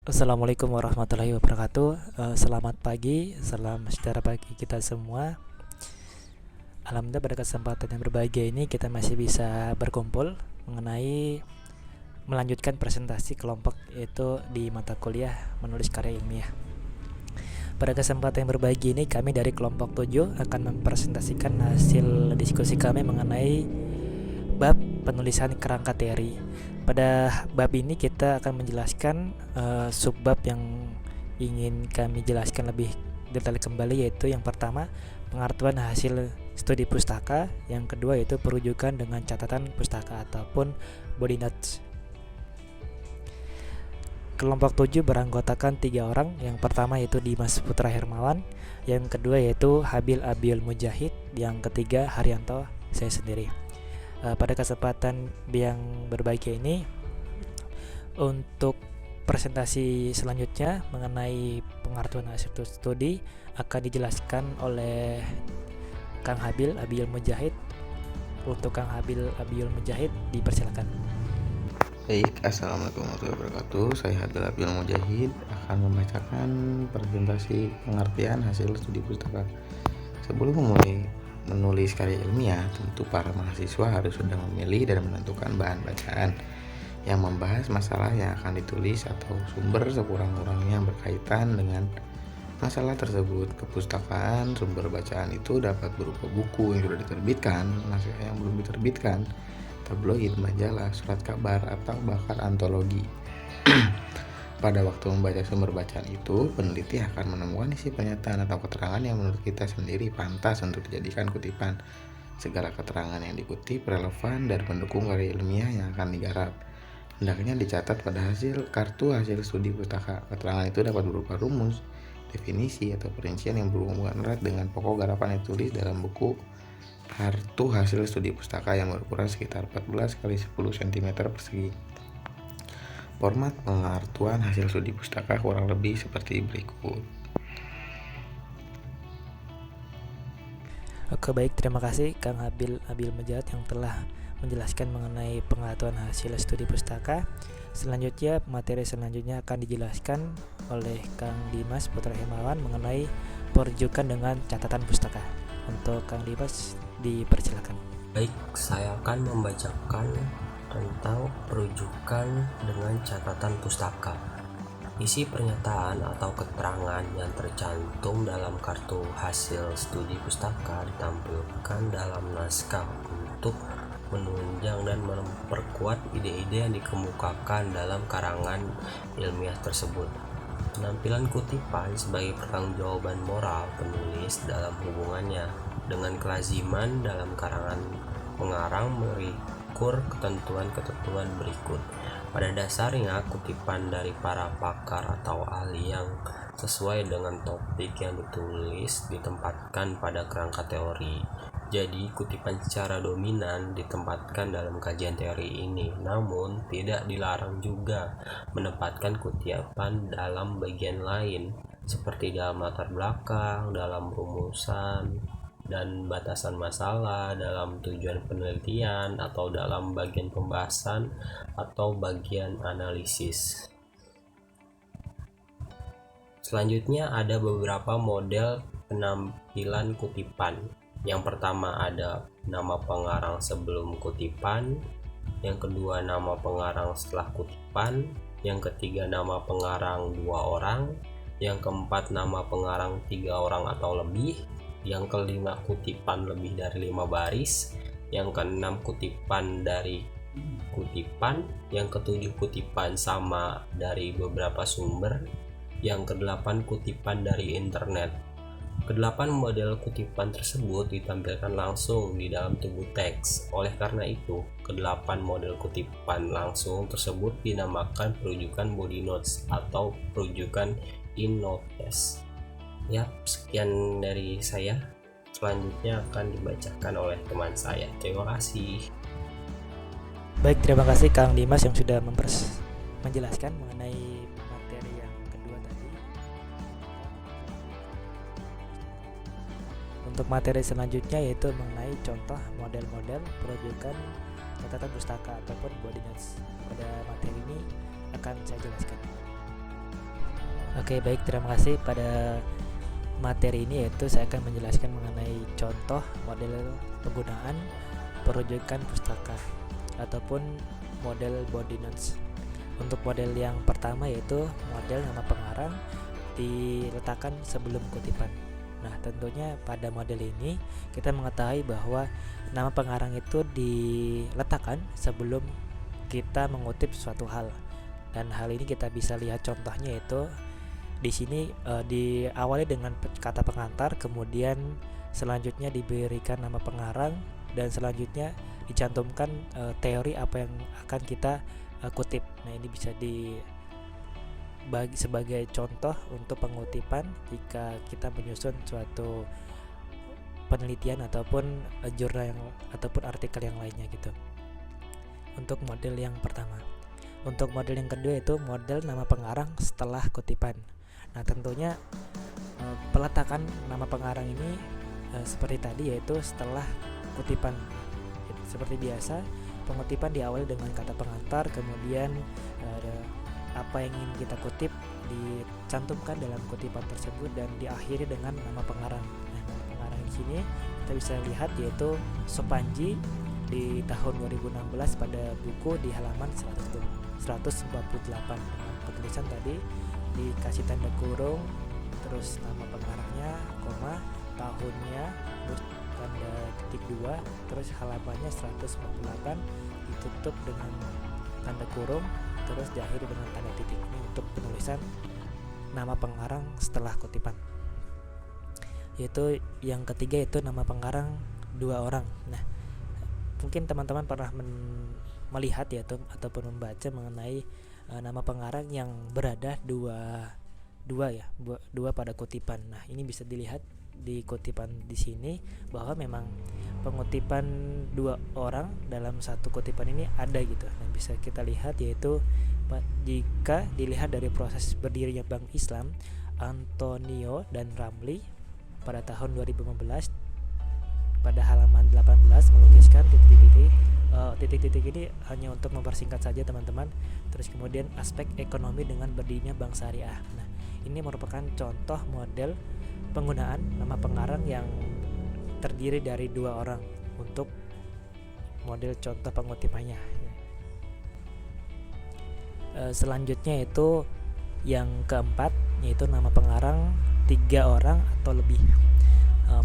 Assalamualaikum warahmatullahi wabarakatuh. Selamat pagi, salam sejahtera bagi kita semua. Alhamdulillah pada kesempatan yang berbahagia ini kita masih bisa berkumpul mengenai melanjutkan presentasi kelompok, yaitu di mata kuliah menulis karya ilmiah. Pada kesempatan yang berbahagia ini kami dari kelompok 7 akan mempresentasikan hasil diskusi kami mengenai bab penulisan kerangka teori. Pada bab ini kita akan menjelaskan subbab yang ingin kami jelaskan lebih detail kembali, yaitu yang pertama pengartian hasil studi pustaka, yang kedua yaitu perujukan dengan catatan pustaka ataupun body notes. Kelompok 7 beranggotakan 3 orang. Yang pertama yaitu Dimas Putra Hermawan, yang kedua yaitu Habil Abiul Mujahid, yang ketiga Haryanto, saya sendiri. Pada kesempatan yang berbahagia ini, untuk presentasi selanjutnya mengenai pengartian hasil studi akan dijelaskan oleh Kang Habil Abiul Mujahid. Untuk Kang Habil Abiul Mujahid, dipersilakan. Baik, Assalamualaikum warahmatullahi wabarakatuh. Saya Habil Abiul Mujahid akan membacakan presentasi pengertian hasil studi pustaka. Sebelum memulai menulis karya ilmiah, tentu para mahasiswa harus sudah memilih dan menentukan bahan bacaan yang membahas masalah yang akan ditulis atau sumber sekurang-kurangnya berkaitan dengan masalah tersebut. Kepustakaan sumber bacaan itu dapat berupa buku yang sudah diterbitkan, naskah yang belum diterbitkan, tabloid, majalah, surat kabar, atau bahkan antologi. Pada waktu membaca sumber bacaan itu, peneliti akan menemukan isi pernyataan atau keterangan yang menurut kita sendiri pantas untuk dijadikan kutipan. Segala keterangan yang dikutip relevan dan mendukung karya ilmiah yang akan digarap. Hendaknya dicatat pada hasil kartu hasil studi pustaka. Keterangan itu dapat berupa rumus, definisi, atau perincian yang berhubungan erat dengan pokok garapan yang ditulis dalam buku kartu hasil studi pustaka yang berukuran sekitar 14 x 10 cm persegi. Format pengartian hasil studi pustaka kurang lebih seperti berikut. Oke, baik, terima kasih Kang Habil Abiul Mujahid yang telah menjelaskan mengenai pengartian hasil studi pustaka. Selanjutnya, materi selanjutnya akan dijelaskan oleh Kang Dimas Putra Hermawan mengenai perujukan dengan catatan pustaka. Untuk Kang Dimas, dipersilakan. Baik, saya akan membacakan tentang perujukan dengan catatan pustaka. Isi pernyataan atau keterangan yang tercantum dalam kartu hasil studi pustaka ditampilkan dalam naskah untuk menunjang dan memperkuat ide-ide yang dikemukakan dalam karangan ilmiah tersebut. Penampilan kutipan sebagai pertanggungjawaban moral penulis dalam hubungannya dengan kelaziman dalam karangan pengarang mengukur ketentuan-ketentuan berikut. Pada dasarnya, kutipan dari para pakar atau ahli yang sesuai dengan topik yang ditulis ditempatkan pada kerangka teori. Jadi, kutipan secara dominan ditempatkan dalam kajian teori ini, namun tidak dilarang juga menempatkan kutipan dalam bagian lain, seperti dalam latar belakang, dalam rumusan dan batasan masalah, dalam tujuan penelitian, atau dalam bagian pembahasan atau bagian analisis. Selanjutnya ada beberapa model penampilan kutipan. Yang pertama ada nama pengarang sebelum kutipan, yang kedua nama pengarang setelah kutipan, yang ketiga nama pengarang 2 orang, yang keempat nama pengarang 3 orang atau lebih, yang kelima kutipan lebih dari 5 baris, yang keenam kutipan dari kutipan, yang ketujuh kutipan sama dari beberapa sumber, yang kedelapan kutipan dari internet. Kedelapan model kutipan tersebut ditampilkan langsung di dalam tubuh teks. Oleh karena itu, kedelapan model kutipan langsung tersebut dinamakan perujukan body notes atau perujukan in notes. Ya, sekian dari saya. Selanjutnya akan dibacakan oleh teman saya. Terima kasih. Baik, terima kasih Kang Dimas yang sudah menjelaskan mengenai materi yang kedua tadi. Untuk materi selanjutnya yaitu mengenai contoh model-model perujukan catatan pustaka ataupun body notes. Pada materi ini akan saya jelaskan. Oke, baik, terima kasih. Pada materi ini yaitu saya akan menjelaskan mengenai contoh model penggunaan perujukan pustaka ataupun model body notes. Untuk model yang pertama yaitu model nama pengarang diletakkan sebelum kutipan. Nah, tentunya pada model ini kita mengetahui bahwa nama pengarang itu diletakkan sebelum kita mengutip suatu hal. Dan hal ini kita bisa lihat contohnya yaitu di sini diawali dengan kata pengantar, kemudian selanjutnya diberikan nama pengarang, dan selanjutnya dicantumkan teori apa yang akan kita kutip. Nah, ini bisa dibagi sebagai contoh untuk pengutipan jika kita menyusun suatu penelitian ataupun jurnal ataupun artikel yang lainnya gitu. Untuk model yang pertama. Untuk model yang kedua itu model nama pengarang setelah kutipan. Nah, tentunya peletakan nama pengarang ini seperti tadi yaitu setelah kutipan. Seperti biasa, pengutipan diawali dengan kata pengantar, kemudian apa yang ingin kita kutip dicantumkan dalam kutipan tersebut dan diakhiri dengan nama pengarang. Nah, nama pengarang di sini kita bisa lihat yaitu Sopanji di tahun 2016 pada buku di halaman 148 dengan penulisan tadi dikasih tanda kurung, terus nama pengarangnya, koma, tahunnya, terus tanda titik 2, terus halamannya 148 ditutup dengan tanda kurung, terus diakhiri dengan tanda titik. Ini untuk penulisan nama pengarang setelah kutipan. Yaitu yang ketiga itu nama pengarang 2 orang. Nah, mungkin teman-teman pernah melihat ya ataupun membaca mengenai nama pengarang yang berada dua pada kutipan. Nah, ini bisa dilihat di kutipan di sini bahwa memang pengutipan 2 orang dalam satu kutipan ini ada gitu. Nah, bisa kita lihat yaitu jika dilihat dari proses berdirinya Bank Islam, Antonio dan Ramli pada tahun 2015 pada halaman 18 melukiskan titik-titik ini hanya untuk mempersingkat saja teman-teman. Terus kemudian aspek ekonomi dengan berdirinya bank syariah. Nah, ini merupakan contoh model penggunaan nama pengarang yang terdiri dari 2 orang untuk model contoh pengutipannya. Selanjutnya itu yang keempat yaitu nama pengarang 3 orang atau lebih.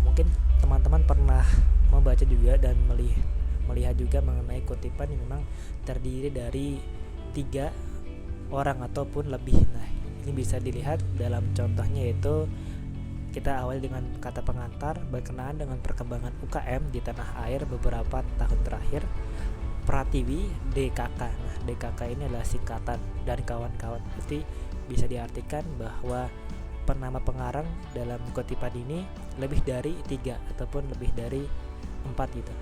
Mungkin teman-teman pernah membaca juga dan melihat juga mengenai kutipan yang memang terdiri dari 3 orang ataupun lebih. Nah, ini bisa dilihat dalam contohnya yaitu kita awali dengan kata pengantar berkenaan dengan perkembangan UKM di tanah air beberapa tahun terakhir. Pratiwi DKK. Nah, DKK ini adalah singkatan dari kawan-kawan. Berarti bisa diartikan bahwa penama pengarang dalam kutipan ini lebih dari 3 ataupun lebih dari 4 gitu.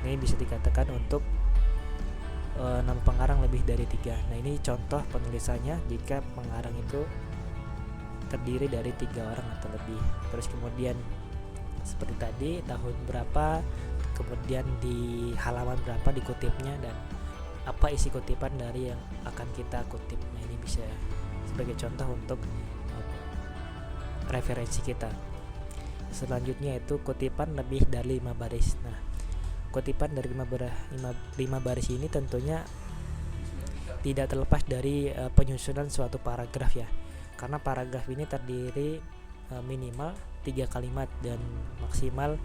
Ini bisa dikatakan untuk nama pengarang lebih dari 3. Nah, ini contoh penulisannya jika pengarang itu terdiri dari 3 orang atau lebih. Terus kemudian seperti tadi tahun berapa, kemudian di halaman berapa dikutipnya, dan apa isi kutipan dari yang akan kita kutip. Nah, ini bisa sebagai contoh untuk referensi kita. Selanjutnya itu kutipan lebih dari 5 baris. Nah, kutipan dari 5 baris ini tentunya tidak terlepas dari penyusunan suatu paragraf ya. Karena paragraf ini terdiri minimal 3 kalimat dan maksimal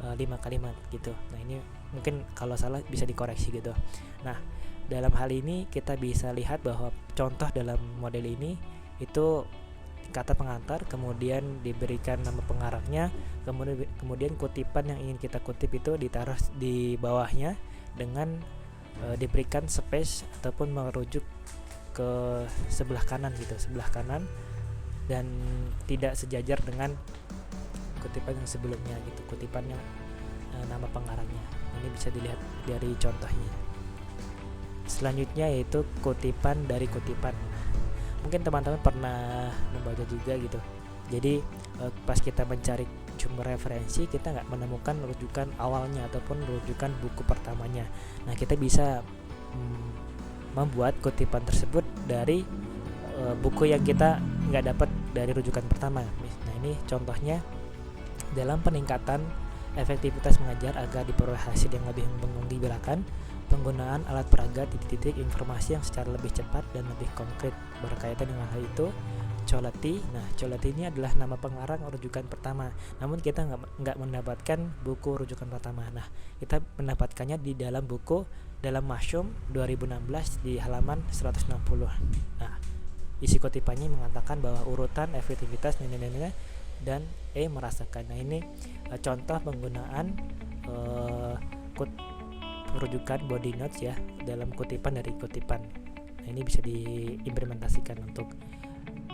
5 kalimat gitu. Nah, ini mungkin kalau salah bisa dikoreksi gitu. Nah, dalam hal ini kita bisa lihat bahwa contoh dalam model ini itu kata pengantar, kemudian diberikan nama pengarangnya, kemudian kutipan yang ingin kita kutip itu ditaruh di bawahnya dengan diberikan space ataupun merujuk ke sebelah kanan gitu, sebelah kanan, dan tidak sejajar dengan kutipan yang sebelumnya gitu, kutipan yang nama pengarangnya. Ini bisa dilihat dari contohnya. Selanjutnya yaitu kutipan dari kutipan. Mungkin teman-teman pernah membaca juga gitu. Jadi pas kita mencari sumber referensi, kita nggak menemukan rujukan awalnya ataupun rujukan buku pertamanya. Nah, kita bisa membuat kutipan tersebut dari buku yang kita nggak dapat dari rujukan pertama. Nah ini contohnya dalam peningkatan efektivitas mengajar agar diperoleh hasil yang lebih menggembirakan, penggunaan alat peraga titik-titik informasi yang secara lebih cepat dan lebih konkret. Berkaitan dengan hal itu, Colati. Nah, Colati ini adalah nama pengarang rujukan pertama. Namun kita nggak mendapatkan buku rujukan pertama. Nah, kita mendapatkannya di dalam buku dalam Masyum 2016 di halaman 160. Nah, isi kutipannya mengatakan bahwa urutan efektivitas dan merasakan. Nah, ini contoh penggunaan rujukan body notes ya dalam kutipan dari kutipan. Nah, ini bisa diimplementasikan untuk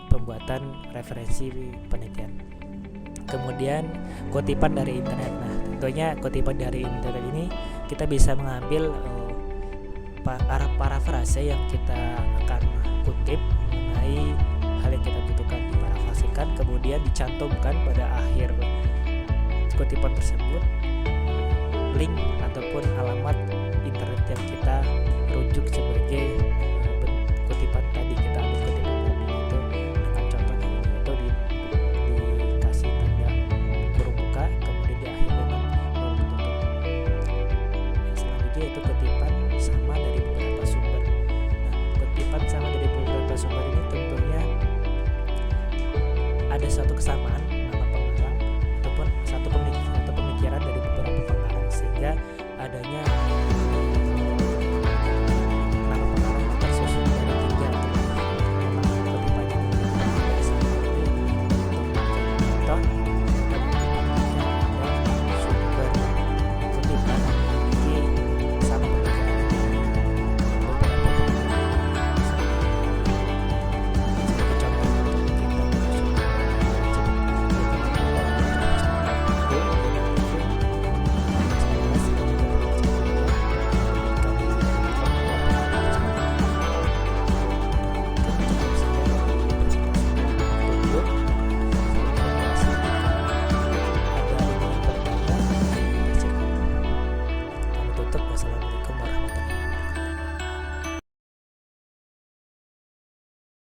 pembuatan referensi penelitian. Kemudian kutipan dari internet. Nah, tentunya kutipan dari internet ini kita bisa mengambil parafrase yang kita akan kutip mengenai hal yang kita butuhkan, diparafrasekan, kemudian dicantumkan pada akhir kutipan tersebut link ataupun alamat internet yang kita rujuk sebagai kutipan tadi. Kita ambil kutipan tadi itu dengan contohnya ini, itu dikasih tanda kurung buka, kemudian di akhir dengan kurung tutup. Selanjutnya itu kutipan sama dari beberapa sumber. Nah, kutipan sama dari beberapa sumber ini tentunya ada suatu kesamaan